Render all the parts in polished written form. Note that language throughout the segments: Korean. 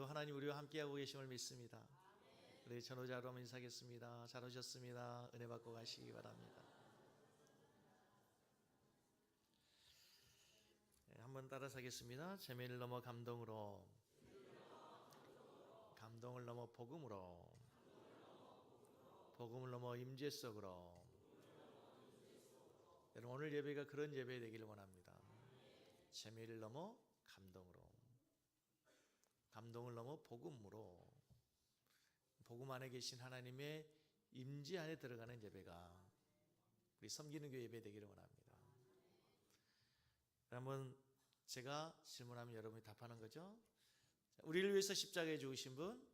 오늘도 하나님 우리와 함께하고 계심을 믿습니다. 우리 전호자로 한번 인사하겠습니다. 잘 오셨습니다. 은혜 받고 가시기 바랍니다. 한번 따라서 하겠습니다. 재미를 넘어 감동으로, 감동을 넘어 복음으로, 복음을 넘어 임재 속으로. 여러분, 오늘 예배가 그런 예배 되기를 원합니다. 재미를 넘어 감동으로, 감동을 넘어 복음으로, 복음 안에 계신 하나님의 임재 안에 들어가는 예배가 우리 섬기는 교회 예배 되기를 원합니다. 한번 제가 질문하면 여러분이 답하는 거죠. 우리를 위해서 십자가에 죽으신 분,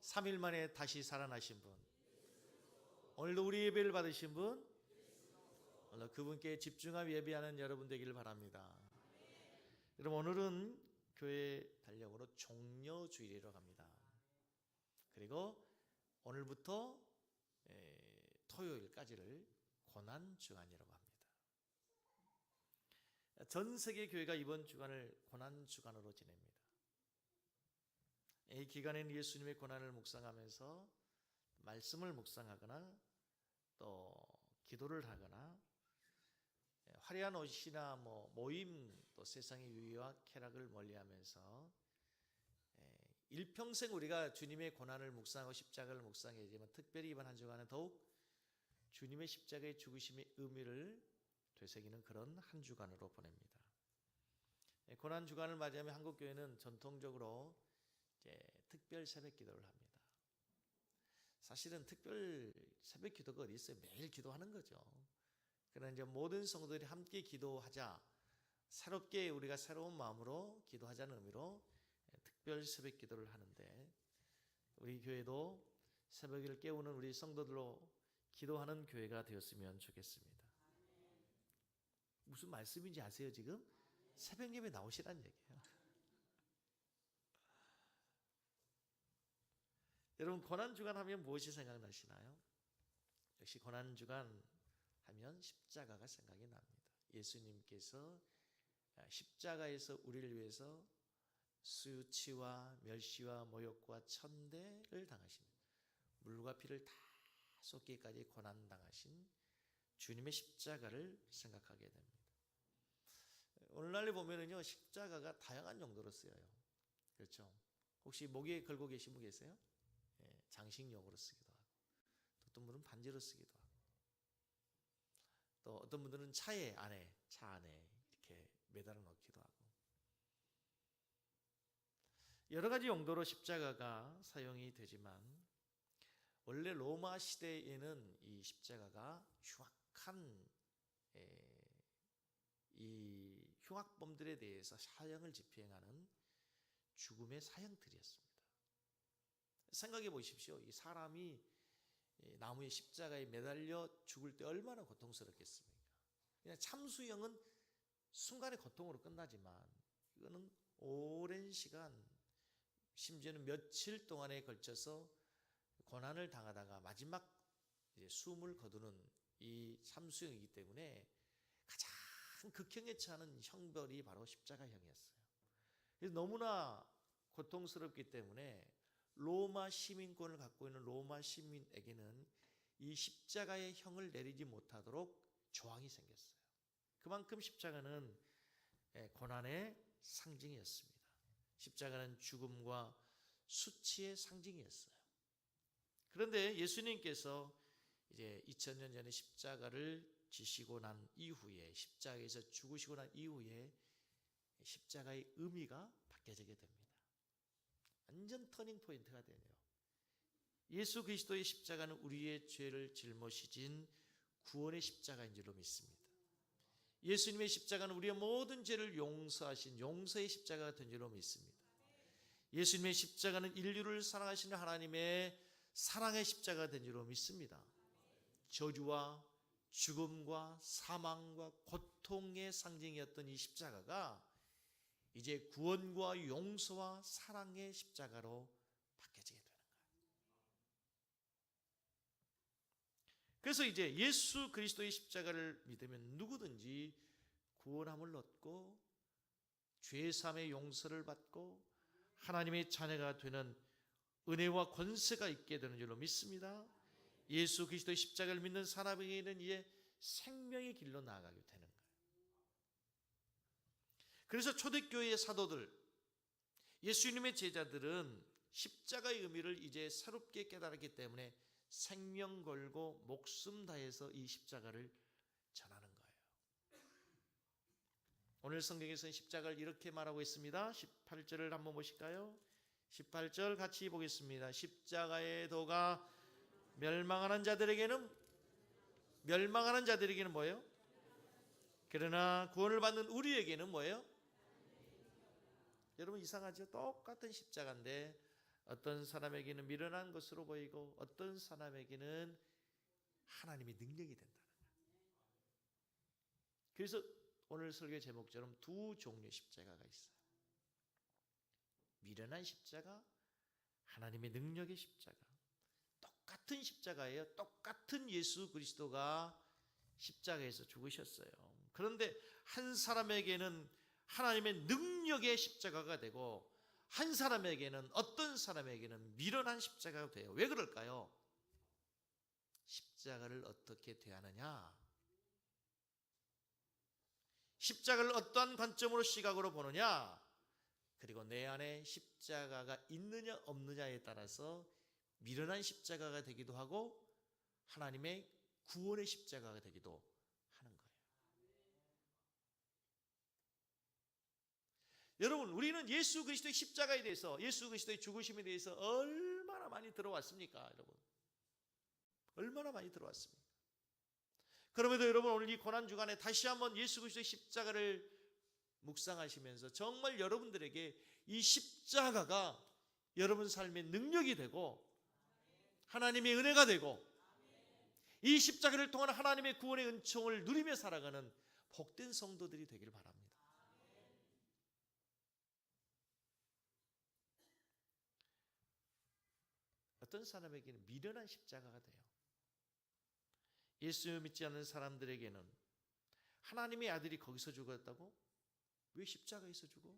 3일 만에 다시 살아나신 분, 오늘도 우리 예배를 받으신 분, 오늘 그분께 집중하며 예배하는 여러분 되기를 바랍니다. 여러분, 오늘은 교회 달력으로 종려주일이라고 합니다. 그리고 오늘부터 토요일까지를 고난주간이라고 합니다. 전 세계 교회가 이번 주간을 고난주간으로 지냅니다. 이 기간에는 예수님의 고난을 묵상하면서 말씀을 묵상하거나 또 기도를 하거나 화려한 옷이나 모임, 또 세상의 유의와 쾌락을 멀리하면서 일평생 우리가 주님의 고난을 묵상하고 십자가를 묵상해야지만, 특별히 이번 한 주간은 더욱 주님의 십자가의 죽으심의 의미를 되새기는 그런 한 주간으로 보냅니다. 고난 주간을 맞이하면 한국 교회는 전통적으로 특별 새벽 기도를 합니다. 사실은 특별 새벽 기도가 어디 있어요? 매일 기도하는 거죠. 그러나 이제 모든 성도들이 함께 기도하자, 새롭게 우리가 새로운 마음으로 기도하자는 의미로 특별 새벽 기도를 하는데, 우리 교회도 새벽을 깨우는 우리 성도들로 기도하는 교회가 되었으면 좋겠습니다. 무슨 말씀인지 아세요? 지금 새벽 예배 나오시라는 얘기예요. 여러분, 고난주간 하면 무엇이 생각나시나요? 역시 고난주간 하면 십자가가 생각이 납니다. 예수님께서 십자가에서 우리를 위해서 수치와 멸시와 모욕과 천대를 당하신, 물과 피를 다 쏟기까지 고난당하신 주님의 십자가를 생각하게 됩니다. 오늘날에 보면은요, 십자가가 다양한 용도로 쓰여요. 그렇죠? 혹시 목에 걸고 계신 분 계세요? 장식용으로 쓰기도 하고, 또 어떤 분은 반지로 쓰기도 하고, 또 어떤 분들은 차 안에 이렇게 매달아 놓기도 하고, 여러 가지 용도로 십자가가 사용이 되지만, 원래 로마 시대에는 이 십자가가 흉악한 이 흉악범들에 대해서 사형을 집행하는 죽음의 사형틀이었습니다. 생각해 보십시오. 이 사람이 나무의 십자가에 매달려 죽을 때 얼마나 고통스럽겠습니까? 그냥 참수형은 순간의 고통으로 끝나지만, 이거는 오랜 시간, 심지어는 며칠 동안에 걸쳐서 고난을 당하다가 마지막 숨을 거두는 이 참수형이기 때문에 가장 극형에 처하는 형벌이 바로 십자가형이었어요. 그래서 너무나 고통스럽기 때문에 로마 시민권을 갖고 있는 로마 시민에게는 이 십자가의 형을 내리지 못하도록 조항이 생겼어요. 그만큼 십자가는 고난의 상징이었습니다. 십자가는 죽음과 수치의 상징이었어요. 그런데 예수님께서 이제 2000년 전에 십자가를 지시고 난 이후에, 십자가에서 죽으시고 난 이후에 십자가의 의미가 바뀌어지게 됩니다. 완전 터닝 포인트가 되네요. 예수 그리스도의 십자가는 우리의 죄를 짊어지신 구원의 십자가인 줄로 믿습니다. 예수님의 십자가는 우리의 모든 죄를 용서하신 용서의 십자가가 된 줄로 믿습니다. 예수님의 십자가는 인류를 사랑하시는 하나님의 사랑의 십자가가 된 줄로 믿습니다. 저주와 죽음과 사망과 고통의 상징이었던 이 십자가가 이제 구원과 용서와 사랑의 십자가로 바뀌어지게 되는 거예요. 그래서 이제 예수 그리스도의 십자가를 믿으면 누구든지 구원함을 얻고 죄사함의 용서를 받고 하나님의 자녀가 되는 은혜와 권세가 있게 되는 줄로 믿습니다. 예수 그리스도의 십자가를 믿는 사람에게는 이제 생명의 길로 나아가게 되는 거예요. 그래서 초대교회의 사도들, 예수님의 제자들은 십자가의 의미를 이제 새롭게 깨달았기 때문에 생명 걸고 목숨 다해서 이 십자가를 전하는 거예요. 오늘 성경에서는 십자가를 이렇게 말하고 있습니다. 18절을 한번 보실까요? 18절 같이 보겠습니다. 십자가의 도가 멸망하는 자들에게는 뭐예요? 그러나 구원을 받는 우리에게는 뭐예요? 여러분 이상하죠? 똑같은 십자가인데 어떤 사람에게는 미련한 것으로 보이고 어떤 사람에게는 하나님의 능력이 된다는 거예요. 그래서 오늘 설교 제목처럼 두 종류의 십자가가 있어요. 미련한 십자가, 하나님의 능력의 십자가. 똑같은 십자가예요. 똑같은 예수 그리스도가 십자가에서 죽으셨어요. 그런데 한 사람에게는 하나님의 능력의 십자가가 되고 한 사람에게는, 어떤 사람에게는 미련한 십자가가 돼요. 왜 그럴까요? 십자가를 어떻게 대하느냐? 십자가를 어떠한 관점으로 시각으로 보느냐? 그리고 내 안에 십자가가 있느냐 없느냐에 따라서 미련한 십자가가 되기도 하고 하나님의 구원의 십자가가 되기도 하는 거예요. 여러분, 우리는 예수 그리스도의 십자가에 대해서, 예수 그리스도의 죽으심에 대해서 얼마나 많이 들어왔습니까? 여러분, 얼마나 많이 들어왔습니까? 그럼에도 여러분, 오늘 이 고난주간에 다시 한번 예수 그리스도의 십자가를 묵상하시면서 정말 여러분들에게 이 십자가가 여러분 삶의 능력이 되고 하나님의 은혜가 되고 이 십자가를 통한 하나님의 구원의 은총을 누리며 살아가는 복된 성도들이 되기를 바랍니다. 어떤 사람에게는 미련한 십자가가 돼요. 예수 믿지 않는 사람들에게는 하나님의 아들이 거기서 죽었다고? 왜 십자가에서 죽어?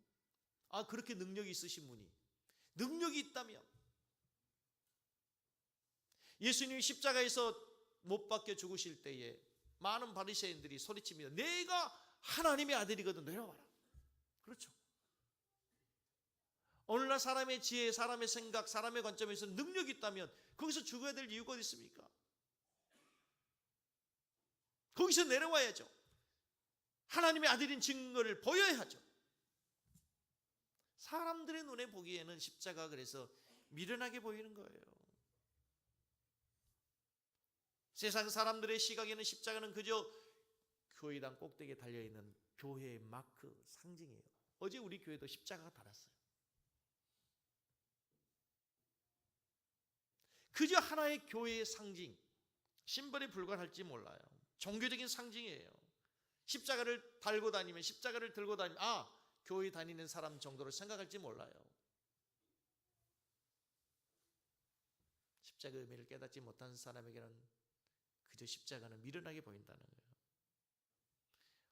아, 그렇게 능력이 있으신 분이, 능력이 있다면 예수님이 십자가에서 못 박혀 죽으실 때에 많은 바리새인들이 소리칩니다. 내가 하나님의 아들이거든, 내려와라. 그렇죠. 오늘날 사람의 지혜, 사람의 생각, 사람의 관점에서 능력이 있다면 거기서 죽어야 될 이유가 어디 있습니까? 거기서 내려와야죠. 하나님의 아들인 증거를 보여야 하죠. 사람들의 눈에 보기에는 십자가 그래서 미련하게 보이는 거예요. 세상 사람들의 시각에는 십자가는 그저 교회당 꼭대기에 달려있는 교회의 마크, 상징이에요. 어제 우리 교회도 십자가가 달았어요. 그저 하나의 교회의 상징, 심벌에 불과할지 몰라요. 종교적인 상징이에요. 십자가를 달고 다니면, 십자가를 들고 다니면 교회 다니는 사람 정도로 생각할지 몰라요. 십자가의 의미를 깨닫지 못한 사람에게는 그저 십자가는 미련하게 보인다는 거예요.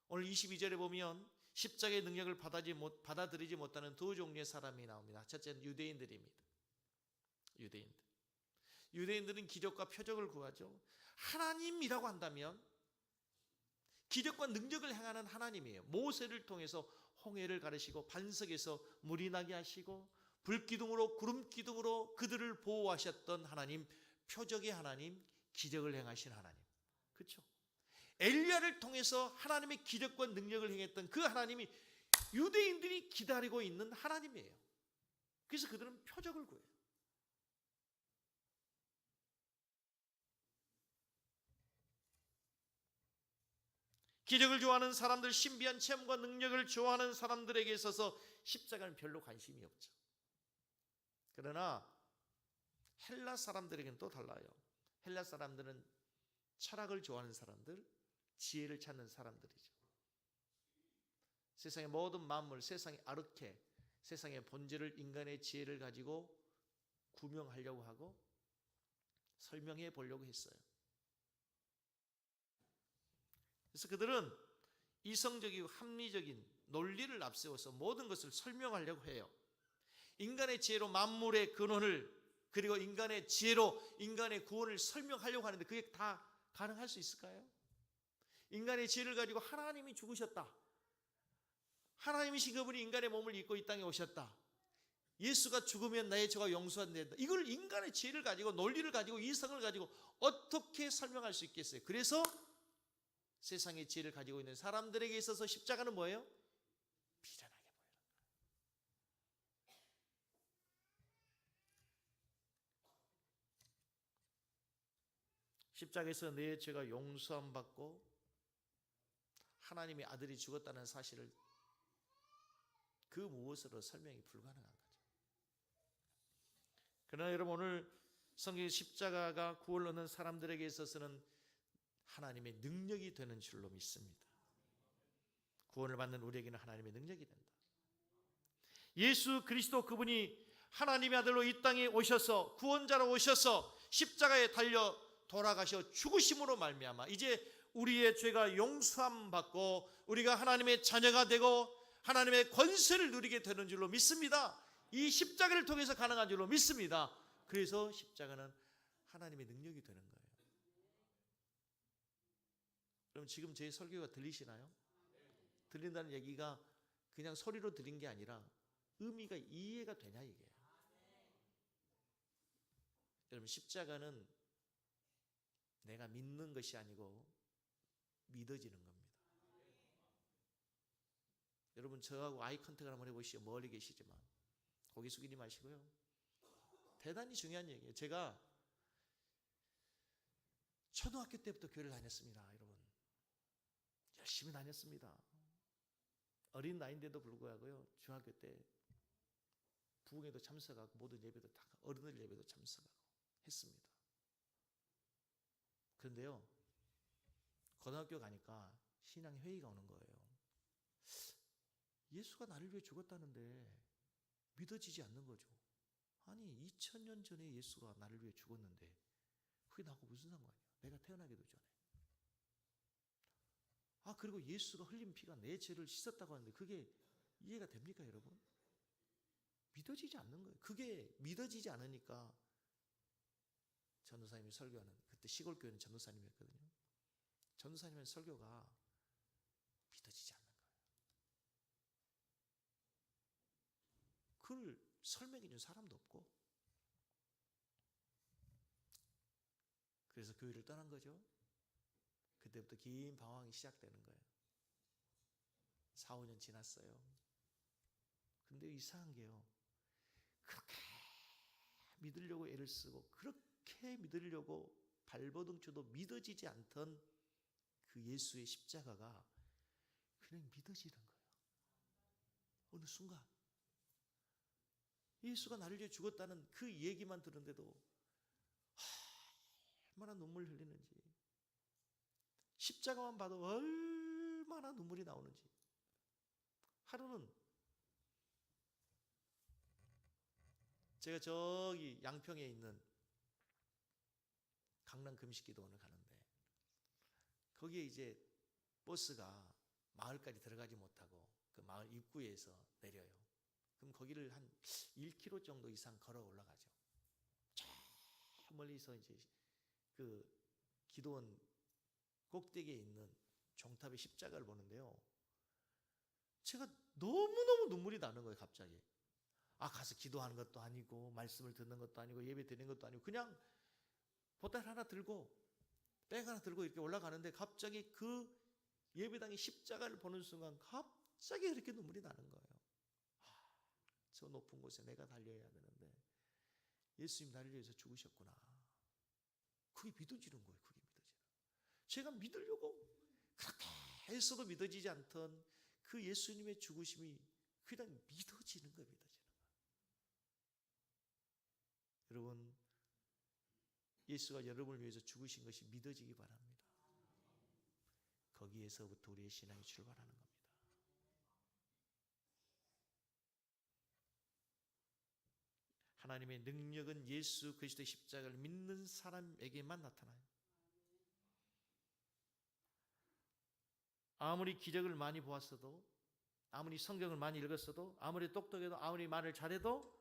오늘 22절에 보면 십자가의 능력을 받아들이지 못하는 두 종류의 사람이 나옵니다. 첫째는 유대인들입니다. 유대인들은 기적과 표적을 구하죠. 하나님이라고 한다면 기적과 능력을 행하는 하나님이에요. 모세를 통해서 홍해를 가르시고 반석에서 물이 나게 하시고 불기둥으로 구름기둥으로 그들을 보호하셨던 하나님, 표적의 하나님, 기적을 행하신 하나님. 그렇죠? 엘리야를 통해서 하나님의 기적과 능력을 행했던 그 하나님이 유대인들이 기다리고 있는 하나님이에요. 그래서 그들은 표적을 구해요. 기적을 좋아하는 사람들, 신비한 체험과 능력을 좋아하는 사람들에게 있어서 십자가는 별로 관심이 없죠. 그러나 헬라 사람들에게는 또 달라요. 헬라 사람들은 철학을 좋아하는 사람들, 지혜를 찾는 사람들이죠. 세상의 모든 만물, 세상의 아르케, 세상의 본질을, 인간의 지혜를 가지고 구명하려고 하고 설명해 보려고 했어요. 그래서 그들은 이성적이고 합리적인 논리를 앞세워서 모든 것을 설명하려고 해요. 인간의 지혜로 만물의 근원을, 그리고 인간의 지혜로 인간의 구원을 설명하려고 하는데 그게 다 가능할 수 있을까요? 인간의 지혜를 가지고 하나님이 죽으셨다, 하나님이신 그분이 인간의 몸을 입고 이 땅에 오셨다, 예수가 죽으면 나의 죄가 용서된다, 이걸 인간의 지혜를 가지고, 논리를 가지고, 이성을 가지고 어떻게 설명할 수 있겠어요? 그래서 세상의 지혜를 가지고 있는 사람들에게 있어서 십자가는 뭐예요? 비련하게 보여요. 십자가에서 내 죄가 용서함 받고 하나님의 아들이 죽었다는 사실을 그 무엇으로 설명이 불가능한 거죠. 그러나 여러분, 오늘 성경의 십자가가 구원을 얻는 사람들에게 있어서는 하나님의 능력이 되는 줄로 믿습니다. 구원을 받는 우리에게는 하나님의 능력이 된다. 예수 그리스도 그분이 하나님의 아들로 이 땅에 오셔서, 구원자로 오셔서 십자가에 달려 돌아가셔 죽으심으로 말미암아 이제 우리의 죄가 용서함 받고 우리가 하나님의 자녀가 되고 하나님의 권세를 누리게 되는 줄로 믿습니다. 이 십자가를 통해서 가능한 줄로 믿습니다. 그래서 십자가는 하나님의 능력이 되는 거예요. 그럼 지금 제 설교가 들리시나요? 들린다는 얘기가 그냥 소리로 들린 게 아니라 의미가 이해가 되냐 이게요. 여러분, 십자가는 내가 믿는 것이 아니고 믿어지는 겁니다. 여러분, 저하고 아이 컨택을 한번 해보시죠. 멀리 계시지만 고개 숙이지 마시고요. 대단히 중요한 얘기예요. 제가 초등학교 때부터 교회를 다녔습니다. 여러분, 열심히 다녔습니다. 어린 나이인데도 불구하고요, 중학교 때 부흥회도 참석하고 모든 예배도 다, 어른들 예배도 참석하고 했습니다. 그런데요, 고등학교 가니까 신앙 회의가 오는 거예요. 예수가 나를 위해 죽었다는데 믿어지지 않는 거죠. 아니, 2000년 전에 예수가 나를 위해 죽었는데 그게 나하고 무슨 상관이야? 내가 태어나기도 전에. 그리고 예수가 흘린 피가 내 죄를 씻었다고 하는데 그게 이해가 됩니까, 여러분? 믿어지지 않는 거예요. 그게 믿어지지 않으니까 전도사님이 설교하는, 그때 시골 교회는 전도사님이었거든요. 전도사님의 설교가 믿어지지 않는 거예요. 그걸 설명해 준 사람도 없고, 그래서 교회를 떠난 거죠. 그때부터 긴 방황이 시작되는 거예요. 4, 5년 지났어요. 근데 이상한 게요, 그렇게 믿으려고 애를 쓰고 그렇게 믿으려고 발버둥 쳐도 믿어지지 않던 그 예수의 십자가가 그냥 믿어지는 거예요. 어느 순간 예수가 나를 위해 죽었다는 그 얘기만 들었는데도 얼마나 눈물 흘리는지, 십자가만 봐도 얼마나 눈물이 나오는지. 하루는 제가 저기 양평에 있는 강남 금식기도원을 가는데 거기에 이제 버스가 마을까지 들어가지 못하고 그 마을 입구에서 내려요. 그럼 거기를 한 1km 정도 이상 걸어 올라가죠. 저 멀리서 이제 그 기도원 꼭대기에 있는 종탑의 십자가를 보는데요, 제가 너무너무 눈물이 나는 거예요. 갑자기 가서 기도하는 것도 아니고 말씀을 듣는 것도 아니고 예배 드리는 것도 아니고 그냥 보따리 하나 들고 백 하나 들고 이렇게 올라가는데 갑자기 그 예배당의 십자가를 보는 순간 갑자기 그렇게 눈물이 나는 거예요. 저 높은 곳에 내가 달려야 되는데 예수님 나를 위해서 죽으셨구나. 그게 믿어지는 거예요. 그게 믿어지는. 제가 믿으려고 그렇게 했어도 믿어지지 않던 그 예수님의 죽으심이 그냥 믿어지는 거예요. 믿어지는 거예요. 여러분, 예수가 여러분을 위해서 죽으신 것이 믿어지기 바랍니다. 거기에서부터 우리의 신앙이 출발하는 겁니다. 하나님의 능력은 예수 그리스도의 십자가를 믿는 사람에게만 나타나요. 아무리 기적을 많이 보았어도, 아무리 성경을 많이 읽었어도, 아무리 똑똑해도, 아무리 말을 잘해도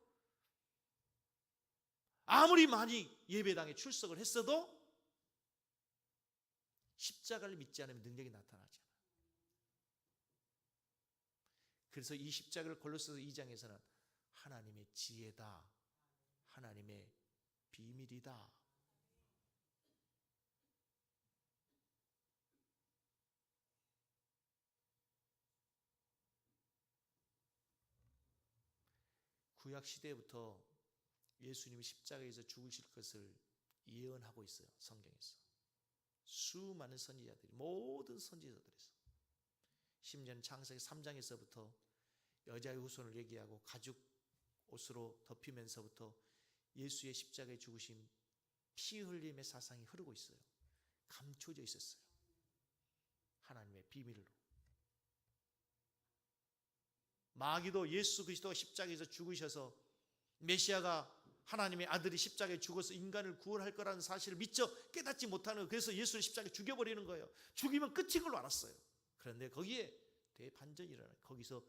아무리 많이 예배당에 출석을 했어도 십자가를 믿지 않으면 능력이 나타나지 않아요. 그래서 이 십자가를 골로새서 2장에서는 하나님의 지혜다, 하나님의 비밀이다. 구약 시대부터 예수님이 십자가에서 죽으실 것을 예언하고 있어요. 성경에서 수많은 선지자들이, 모든 선지자들에서, 심지어는 창세기 3장에서부터 여자의 후손을 얘기하고 가죽 옷으로 덮이면서부터 예수의 십자가에 죽으심, 피 흘림의 사상이 흐르고 있어요. 감춰져 있었어요. 하나님의 비밀로. 마귀도 예수 그리스도가 십자가에서 죽으셔서 메시아가 하나님의 아들이 십자가에 죽어서 인간을 구원할 거라는 사실을 미처 깨닫지 못하는 거예요. 그래서 예수를 십자가에 죽여버리는 거예요. 죽이면 끝인 걸로 알았어요. 그런데 거기에 대반전이 일어나요. 거기서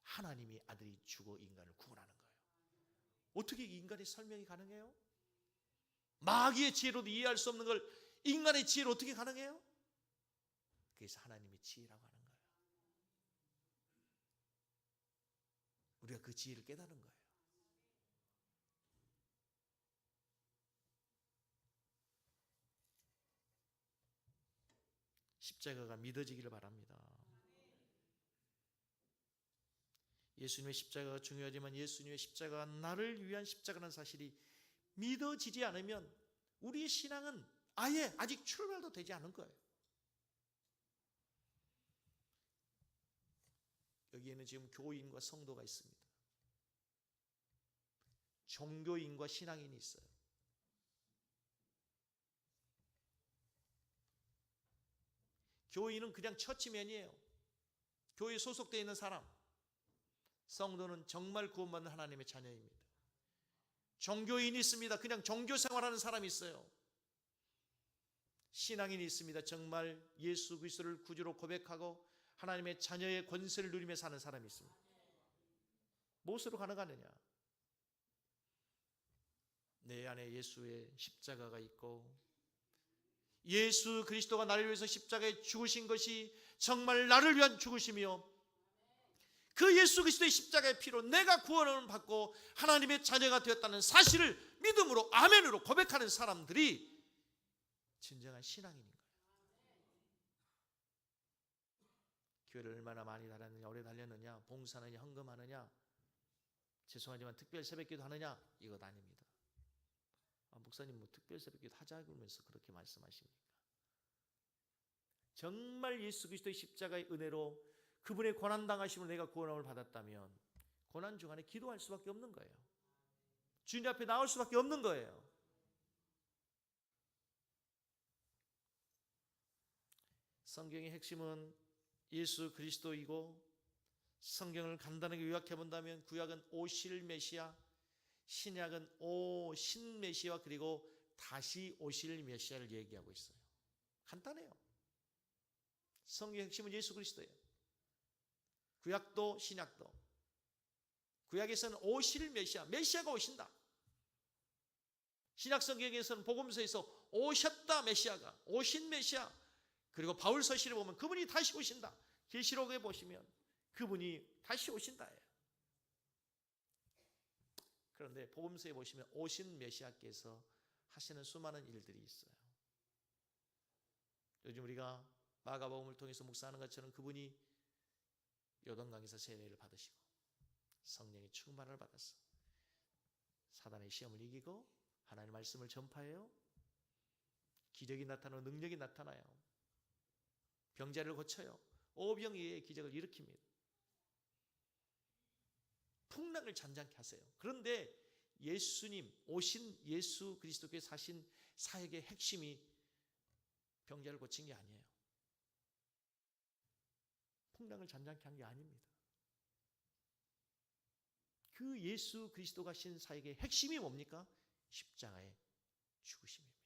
하나님의 아들이 죽어 인간을 구원하는 거예요. 어떻게 인간의 설명이 가능해요? 마귀의 지혜로도 이해할 수 없는 걸 인간의 지혜로 어떻게 가능해요? 그래서 하나님의 지혜라고 하는 거예요. 우리가 그 지혜를 깨닫는 거예요. 십자가가 믿어지기를 바랍니다. 예수님의 십자가가 중요하지만 예수님의 십자가가 나를 위한 십자가라는 사실이 믿어지지 않으면 우리의 신앙은 아예 아직 출발도 되지 않은 거예요. 여기에는 지금 교인과 성도가 있습니다. 종교인과 신앙인이 있어요. 교인은 그냥 처치맨이에요. 교회에 소속되어 있는 사람. 성도는 정말 구원받는 하나님의 자녀입니다. 종교인이 있습니다. 그냥 종교생활하는 사람이 있어요. 신앙인이 있습니다. 정말 예수 그리스도를 구주로 고백하고 하나님의 자녀의 권세를 누리며 사는 사람이 있습니다. 무엇으로 가능하느냐? 내 안에 예수의 십자가가 있고 예수 그리스도가 나를 위해서 십자가에 죽으신 것이 정말 나를 위한 죽으심이요, 그 예수 그리스도의 십자가의 피로 내가 구원을 받고 하나님의 자녀가 되었다는 사실을 믿음으로 아멘으로 고백하는 사람들이 진정한 신앙인인 거예요. 교회를 얼마나 많이 다녔느냐, 오래 달렸느냐, 봉사하느냐, 헌금하느냐, 죄송하지만 특별 새벽기도 하느냐, 이것 아닙니다. 목사님 뭐 특별 새벽기도 하자 그러면서 그렇게 말씀하십니까? 정말 예수 그리스도의 십자가의 은혜로 그분의 고난당하심을 내가 구원함을 받았다면 고난 중간에 기도할 수밖에 없는 거예요. 주님 앞에 나올 수밖에 없는 거예요. 성경의 핵심은 예수 그리스도이고, 성경을 간단하게 요약해 본다면 구약은 오실 메시아, 신약은 오신 메시아, 그리고 다시 오실 메시아를 얘기하고 있어요. 간단해요. 성경의 핵심은 예수 그리스도예요. 구약도 신약도. 구약에서는 오실 메시아, 메시아가 오신다. 신약 성경에서는 복음서에서 오셨다 메시아가, 오신 메시아. 그리고 바울 서신에 보면 그분이 다시 오신다. 계시록에 보시면 그분이 다시 오신다예요. 그런데 복음서에 보시면 오신 메시아께서 하시는 수많은 일들이 있어요. 요즘 우리가 마가복음을 통해서 묵상하는 것처럼 그분이 요단강에서 세례를 받으시고 성령의 충만을 받았어. 사단의 시험을 이기고 하나님의 말씀을 전파해요. 기적이 나타나고 능력이 나타나요. 병자를 고쳐요. 오병이어의 기적을 일으킵니다. 풍랑을 잔잔케 하세요. 그런데 예수님, 오신 예수 그리스도께서 하신 사역의 핵심이 병자를 고친 게 아니에요. 풍랑을 잔잔케 한 게 아닙니다. 그 예수 그리스도가 하신 사역의 핵심이 뭡니까? 십자가의 죽으심입니다.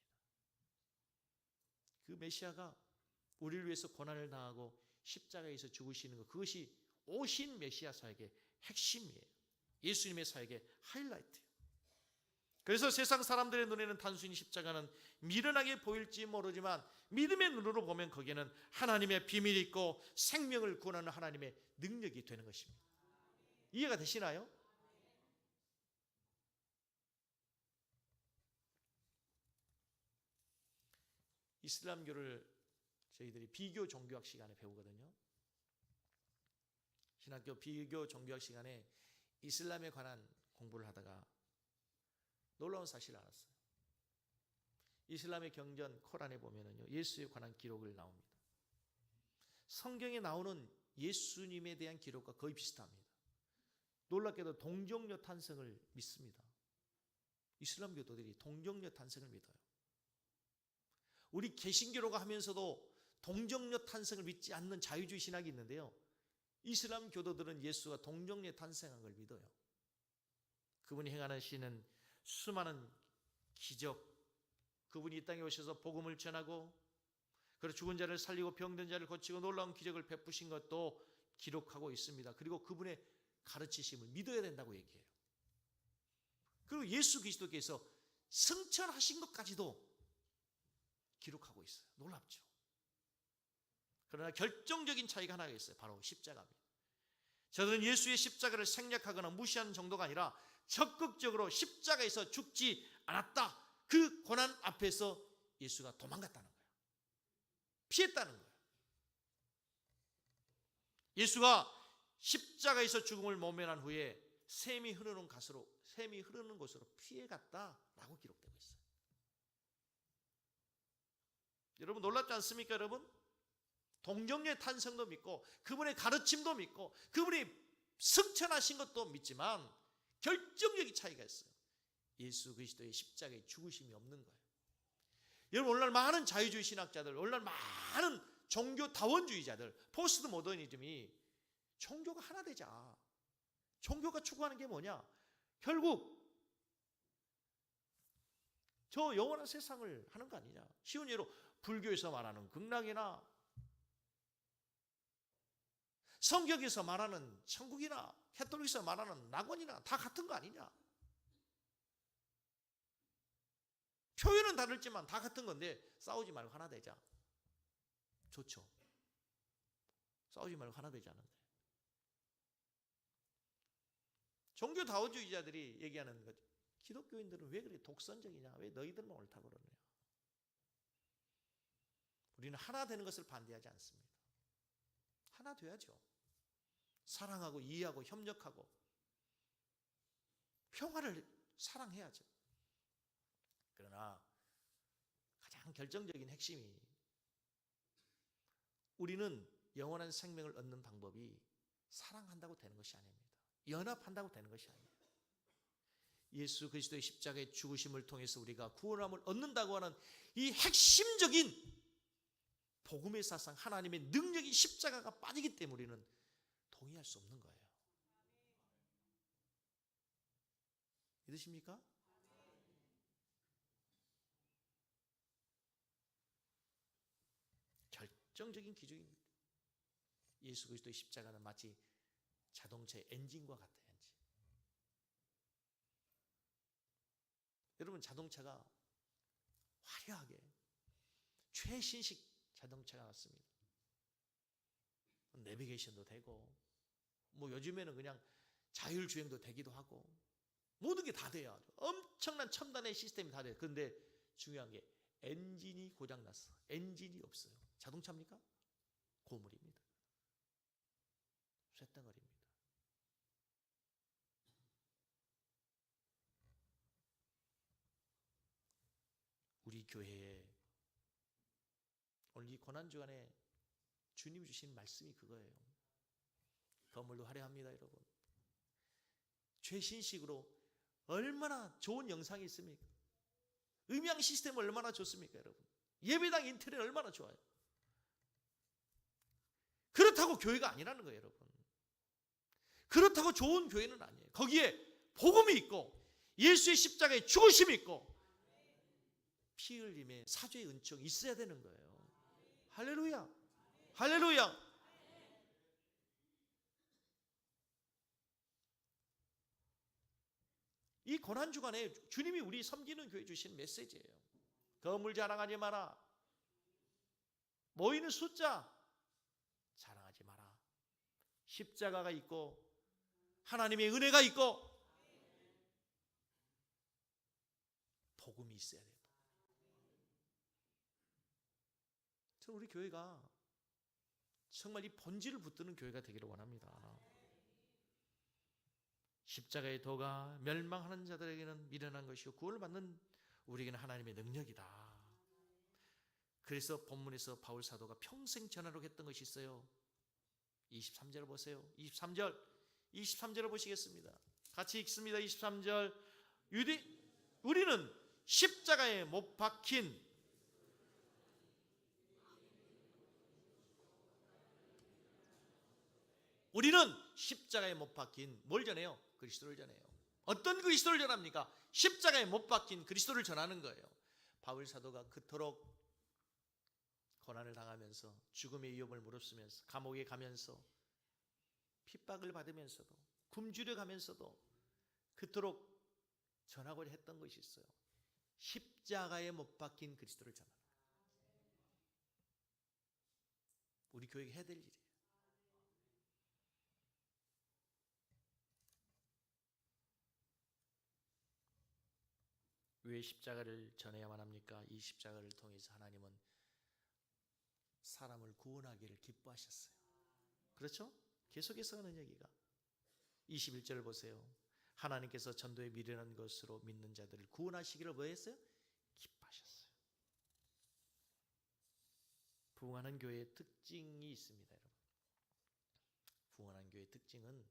그 메시아가 우리를 위해서 고난을 당하고 십자가에서 죽으시는 것, 그것이 오신 메시아 사역의 핵심이에요. 예수님의 사역의 하이라이트예요. 그래서 세상 사람들의 눈에는 단순히 십자가는 미련하게 보일지 모르지만 믿음의 눈으로 보면 거기에는 하나님의 비밀이 있고 생명을 구원하는 하나님의 능력이 되는 것입니다. 이해가 되시나요? 이슬람교를 저희들이 비교 종교학 시간에 배우거든요. 신학교 비교 종교학 시간에 이슬람에 관한 공부를 하다가 놀라운 사실을 알았어요. 이슬람의 경전 코란에 보면은요, 예수에 관한 기록을 나옵니다. 성경에 나오는 예수님에 대한 기록과 거의 비슷합니다. 놀랍게도 동정녀 탄생을 믿습니다. 이슬람 교도들이 동정녀 탄생을 믿어요. 우리 개신교로가 하면서도 동정녀 탄생을 믿지 않는 자유주의 신학이 있는데요, 이슬람 교도들은 예수가 동정녀 탄생한 걸 믿어요. 그분이 행하시는 수많은 기적, 그분이 이 땅에 오셔서 복음을 전하고 그리고 죽은 자를 살리고 병든 자를 고치고 놀라운 기적을 베푸신 것도 기록하고 있습니다. 그리고 그분의 가르치심을 믿어야 된다고 얘기해요. 그리고 예수 그리스도께서 승천하신 것까지도 기록하고 있어요. 놀랍죠. 그러나 결정적인 차이가 하나가 있어요. 바로 십자가입니다. 저들은 예수의 십자가를 생략하거나 무시하는 정도가 아니라 적극적으로 십자가에서 죽지 않았다, 그 고난 앞에서 예수가 도망갔다는 거예요. 피했다는 거예요. 예수가 십자가에서 죽음을 모면한 후에 샘이 흐르는 곳으로 피해갔다라고 기록되고 있어요. 여러분 놀랍지 않습니까? 여러분, 동정녀의 탄생도 믿고 그분의 가르침도 믿고 그분이 승천하신 것도 믿지만 결정적인 차이가 있어요. 예수 그리스도의 십자가의 죽으심이 없는 거예요. 여러분, 오늘날 많은 자유주의 신학자들, 오늘날 많은 종교 다원주의자들, 포스트 모더니즘이 종교가 하나 되자, 종교가 추구하는 게 뭐냐? 결국 저 영원한 세상을 하는 거 아니냐? 쉬운 예로 불교에서 말하는 극락이나 성경에서 말하는 천국이나 캐톨릭에서 말하는 낙원이나 다 같은 거 아니냐? 표현은 다르지만 다 같은 건데 싸우지 말고 하나 되자. 좋죠. 싸우지 말고 하나 되지 않은데. 종교 다원주의자들이 얘기하는 거죠. 기독교인들은 왜 그렇게 독선적이냐? 왜 너희들만 옳다고 그러냐? 우리는 하나 되는 것을 반대하지 않습니다. 하나 돼야죠. 사랑하고 이해하고 협력하고 평화를 사랑해야죠. 그러나 가장 결정적인 핵심이, 우리는 영원한 생명을 얻는 방법이 사랑한다고 되는 것이 아닙니다. 연합한다고 되는 것이 아닙니다. 예수 그리스도의 십자가의 죽으심을 통해서 우리가 구원함을 얻는다고 하는 이 핵심적인 복음의 사상, 하나님의 능력이 십자가가 빠지기 때문에 우리는 동의할 수 없는 거예요. 믿으십니까? 결정적인 기준입니다. 예수 그리스도의 십자가는 마치 자동차의 엔진과 같아요. 엔진. 여러분, 자동차가 화려하게 최신식 자동차가 나왔습니다. 내비게이션도 되고, 뭐 요즘에는 그냥 자율주행도 되기도 하고, 모든 게 다 돼요. 엄청난 첨단의 시스템이 다 돼요. 그런데 중요한 게 엔진이 고장났어. 엔진이 없어요. 자동차입니까? 고물입니다. 쇳덩어리입니다. 우리 교회에 오늘 이 고난주간에 주님 주신 말씀이 그거예요. 건물도 화려합니다, 여러분. 최신식으로 얼마나 좋은 영상이 있습니까? 음향 시스템 얼마나 좋습니까, 여러분? 예배당 인테리어 얼마나 좋아요. 그렇다고 교회가 아니라는 거예요, 여러분. 그렇다고 좋은 교회는 아니에요. 거기에 복음이 있고 예수의 십자가의 죽으심이 있고 피 흘림의 사죄의 은총이 있어야 되는 거예요. 할렐루야, 할렐루야. 이 고난 주간에 주님이 우리 섬기는 교회 주신 메시지예요. 거물 자랑하지 마라. 모이는 숫자 자랑하지 마라. 십자가가 있고 하나님의 은혜가 있고 복음이 있어야 돼요. 저는 우리 교회가 정말 이 본질을 붙드는 교회가 되기를 원합니다. 십자가의 도가 멸망하는 자들에게는 미련한 것이고 구원을 받는 우리에게는 하나님의 능력이다. 그래서 본문에서 바울 사도가 평생 전하려고 했던 것이 있어요. 23절 보세요. 23절을 보시겠습니다. 같이 읽습니다. 23절. 우리는 십자가에 못 박힌 뭘 전해요? 그리스도를 전해요. 어떤 그리스도를 전합니까? 십자가에 못 박힌 그리스도를 전하는 거예요. 바울 사도가 그토록 고난을 당하면서 죽음의 위협을 무릅쓰면서 감옥에 가면서 핍박을 받으면서도 굶주려 가면서도 그토록 전하고자 했던 것이 있어요. 십자가에 못 박힌 그리스도를 전하는 거예요. 우리 교회가 해야 될 일이에요. 왜 십자가를 전해야만 합니까? 이 십자가를 통해서 하나님은 사람을 구원하기를 기뻐하셨어요. 그렇죠? 계속해서 하는 얘기가 21절을 보세요. 하나님께서 전도에 미련한 것으로 믿는 자들을 구원하시기를 뭐 했어요? 기뻐하셨어요. 부흥하는 교회의 특징이 있습니다, 여러분. 부흥하는 교회의 특징은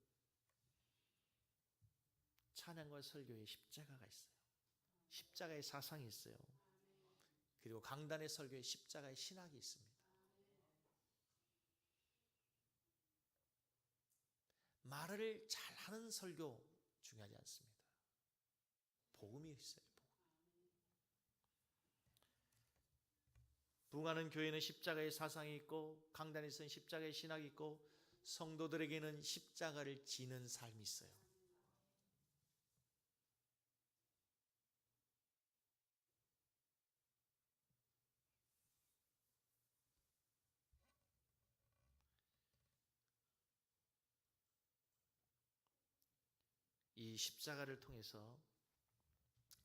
찬양과 설교에 십자가가 있어요. 십자가의 사상이 있어요. 그리고 강단의 설교에 십자가의 신학이 있습니다. 말을 잘하는 설교 중요하지 않습니다. 복음이 있어요. 부흥하는 교회는 십자가의 사상이 있고 강단에서는 십자가의 신학이 있고 성도들에게는 십자가를 지는 삶이 있어요. 이 십자가를 통해서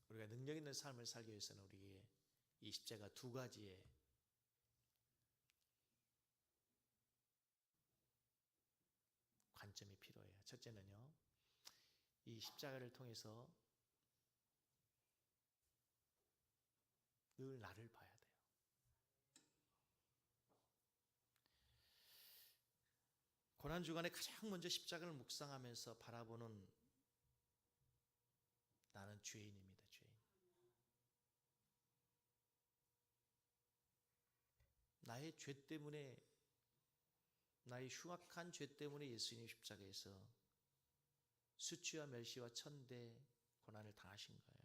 우리가 능력 있는 삶을 살기 위해서는 우리에게 이 십자가 두 가지의 관점이 필요해요. 첫째는요, 이 십자가를 통해서 늘 나를 봐야 돼요. 고난주간에 가장 먼저 십자가를 묵상하면서 바라보는 나는 죄인입니다. 죄인. 나의 죄 때문에, 나의 흉악한 죄 때문에 예수님 십자가에서 수치와 멸시와 천대 고난을 당하신 거예요.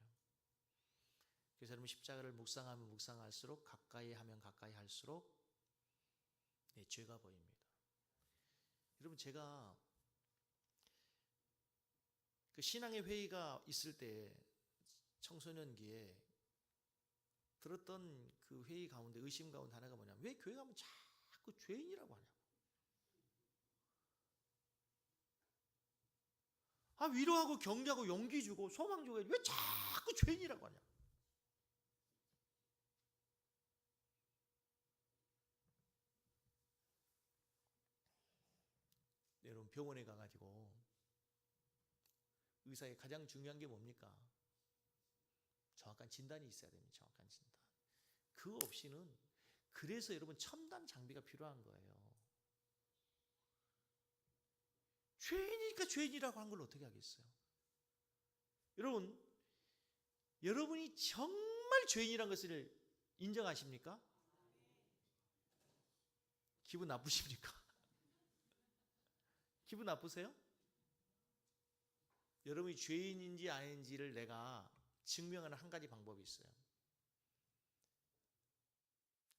그래서 여러분 십자가를 묵상하면 묵상할수록 가까이 하면 가까이 할수록 내 죄가 보입니다. 여러분 제가 그 신앙의 회의가 있을 때 청소년기에 들었던 그 회의 가운데 의심 가운데 하나가 뭐냐면 왜 교회 가면 자꾸 죄인이라고 하냐. 위로하고 격려하고 용기 주고 소망 주고 왜 자꾸 죄인이라고 하냐. 여러분 병원에 가가지고 의사의 가장 중요한 게 뭡니까? 정확한 진단이 있어야 됩니다. 정확한 진단. 그거 없이는 그래서 여러분 첨단 장비가 필요한 거예요. 죄인이니까 죄인이라고 한 걸 어떻게 하겠어요? 여러분, 여러분이 정말 죄인이란 것을 인정하십니까? 기분 나쁘십니까? 기분 나쁘세요? 여러분이 죄인인지 아닌지를 내가 증명하는 한 가지 방법이 있어요.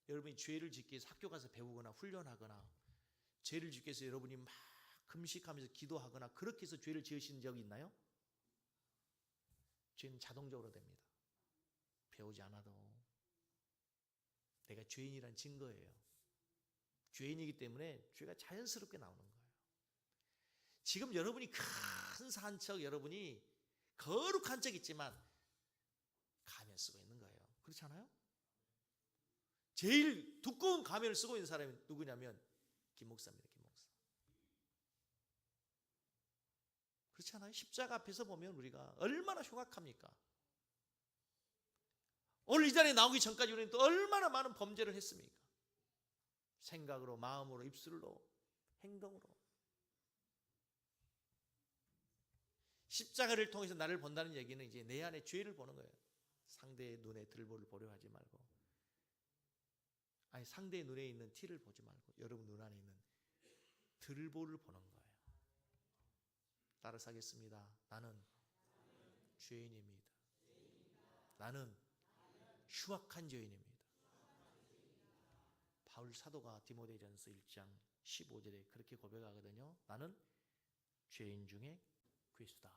여러분이 죄를 짓기 위해서 학교 가서 배우거나 훈련하거나 죄를 짓기 위해서 여러분이 막 금식하면서 기도하거나 그렇게 해서 죄를 지으신 적이 있나요? 죄는 자동적으로 됩니다. 배우지 않아도. 내가 죄인이란 증거예요. 죄인이기 때문에 죄가 자연스럽게 나오는 거예요. 지금 여러분이 큰 산척, 여러분이 거룩한 척 있지만 가면 쓰고 있는 거예요. 그렇지 않아요? 제일 두꺼운 가면을 쓰고 있는 사람이 누구냐면 김 목사입니다. 김 목사. 그렇지 않아요? 십자가 앞에서 보면 우리가 얼마나 흉악합니까? 오늘 이 자리에 나오기 전까지 우리는 또 얼마나 많은 범죄를 했습니까? 생각으로, 마음으로, 입술로, 행동으로. 십자가를 통해서 나를 본다는 얘기는 이제 내 안에 죄를 보는 거예요. 상대의 눈에 들보를 보려 하지 말고, 아니 상대의 눈에 있는 티를 보지 말고 여러분 눈 안에 있는 들보를 보는 거예요. 따라서 하겠습니다. 나는 죄인입니다. 나는 흉악한 죄인입니다. 바울 사도가 디모데전서 1장 15절에 그렇게 고백하거든요. 나는 죄인 중에 괴수다.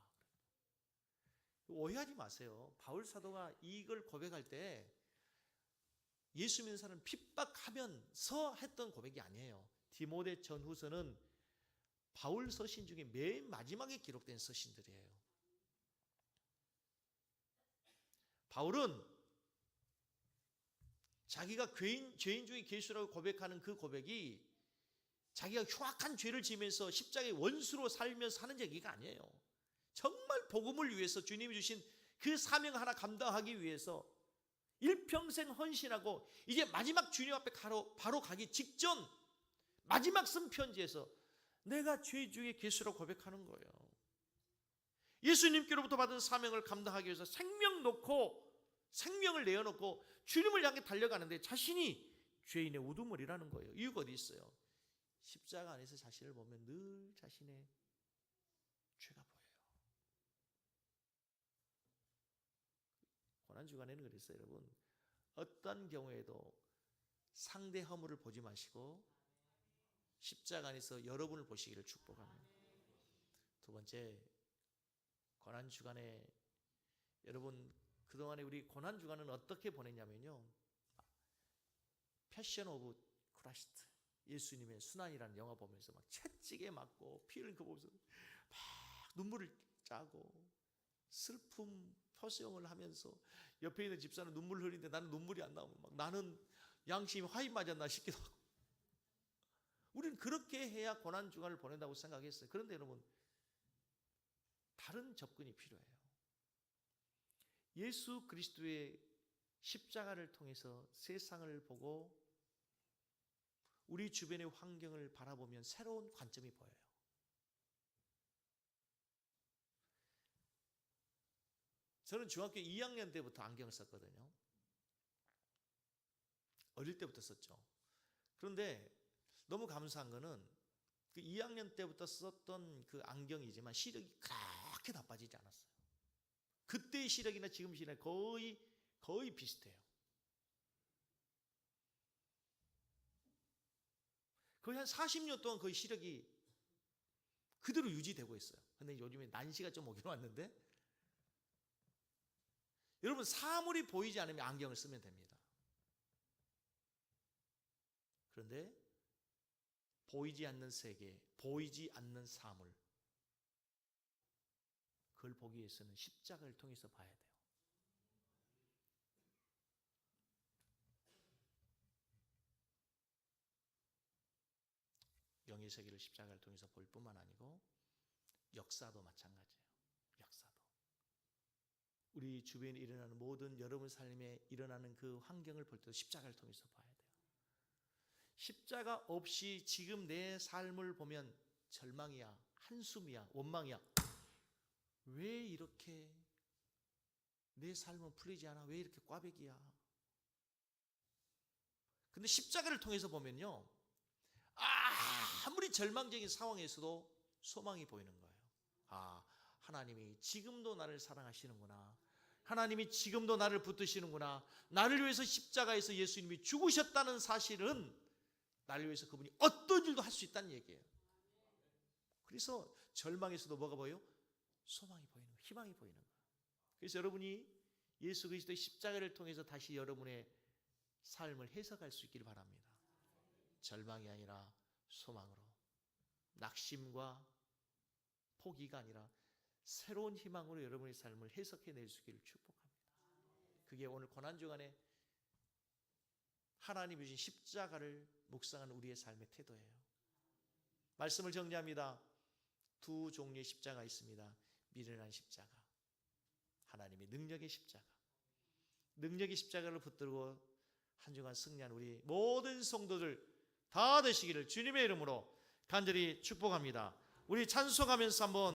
오해하지 마세요. 바울 사도가 이걸 고백할 때 예수 믿는 사람을 핍박하면서 했던 고백이 아니에요. 디모데 전후서는 바울 서신 중에 맨 마지막에 기록된 서신들이에요. 바울은 자기가 죄인 중에 괴수라고 고백하는 그 고백이 자기가 흉악한 죄를 지면서 십자가의 원수로 살면서 하는 얘기가 아니에요. 정말 복음을 위해서 주님이 주신 그 사명 하나 감당하기 위해서 일평생 헌신하고 이제 마지막 주님 앞에 바로 가기 직전 마지막 쓴 편지에서 내가 죄 중에 괴수라고 고백하는 거예요. 예수님께로부터 받은 사명을 감당하기 위해서 생명을 내어놓고 주님을 향해 달려가는데 자신이 죄인의 우두머리라는 거예요. 이유가 어디 있어요? 십자가 안에서 자신을 보면 늘 자신의 죄가 보여요. 고난주간에는 그랬어요. 여러분, 어떤 경우에도 상대 허물을 보지 마시고 십자가 안에서 여러분을 보시기를 축복합니다. 두 번째, 고난주간에 여러분 그동안에 우리 고난주간은 어떻게 보냈냐면요, 패션 오브 크라이스트, 예수님의 순환이라는 영화 보면서 막 채찍에 맞고 피 흘린 거 보면서 막 눈물을 짜고 슬픔 표정을 하면서 옆에 있는 집사는 눈물 흘리는데 나는 눈물이 안 나오면 막 나는 양심이 화인 맞았나 싶기도 하고. 우리는 그렇게 해야 고난주간을 보낸다고 생각했어요. 그런데 여러분, 다른 접근이 필요해요. 예수 그리스도의 십자가를 통해서 세상을 보고 우리 주변의 환경을 바라보면 새로운 관점이 보여요. 저는 중학교 2학년 때부터 안경을 썼거든요. 어릴 때부터 썼죠. 그런데 너무 감사한 거는 그 2학년 때부터 썼던 그 안경이지만 시력이 그렇게 나빠지지 않았어요. 그때의 시력이나 지금 시력이 거의 비슷해요. 거의 한 40년 동안 거의 시력이 그대로 유지되고 있어요. 근데 요즘에 난시가 좀 오긴 왔는데, 여러분 사물이 보이지 않으면 안경을 쓰면 됩니다. 그런데 보이지 않는 세계, 보이지 않는 사물, 그걸 보기 위해서는 십자가를 통해서 봐야 돼요. 영의 세계를 십자가를 통해서 볼 뿐만 아니고 역사도 마찬가지예요. 역사도. 우리 주변에 일어나는 모든 여러분 삶에 일어나는 그 환경을 볼 때도 십자가를 통해서 봐야 돼요. 십자가 없이 지금 내 삶을 보면 절망이야, 한숨이야, 원망이야. 왜 이렇게 내 삶은 풀리지 않아? 왜 이렇게 꽈배기야? 근데 십자가를 통해서 보면요, 아무리 절망적인 상황에서도 소망이 보이는 거예요. 하나님이 지금도 나를 사랑하시는구나. 하나님이 지금도 나를 붙드시는구나. 나를 위해서 십자가에서 예수님이 죽으셨다는 사실은 나를 위해서 그분이 어떤 일도 할 수 있다는 얘기예요. 그래서 절망에서도 뭐가 보여요? 소망이 보이는 거예요. 희망이 보이는 거예요. 그래서 여러분이 예수 그리스도의 십자가를 통해서 다시 여러분의 삶을 해석할 수 있기를 바랍니다. 절망이 아니라 소망으로, 낙심과 포기가 아니라 새로운 희망으로 여러분의 삶을 해석해낼 수 있기를 축복합니다. 그게 오늘 고난주간에 하나님이 주신 십자가를 묵상하는 우리의 삶의 태도예요. 말씀을 정리합니다. 두 종류의 십자가 있습니다. 미련한 십자가, 하나님의 능력의 십자가. 능력의 십자가를 붙들고 한 주간 승리한 우리 모든 성도들 다 되시기를 주님의 이름으로 간절히 축복합니다. 우리 찬송하면서 한번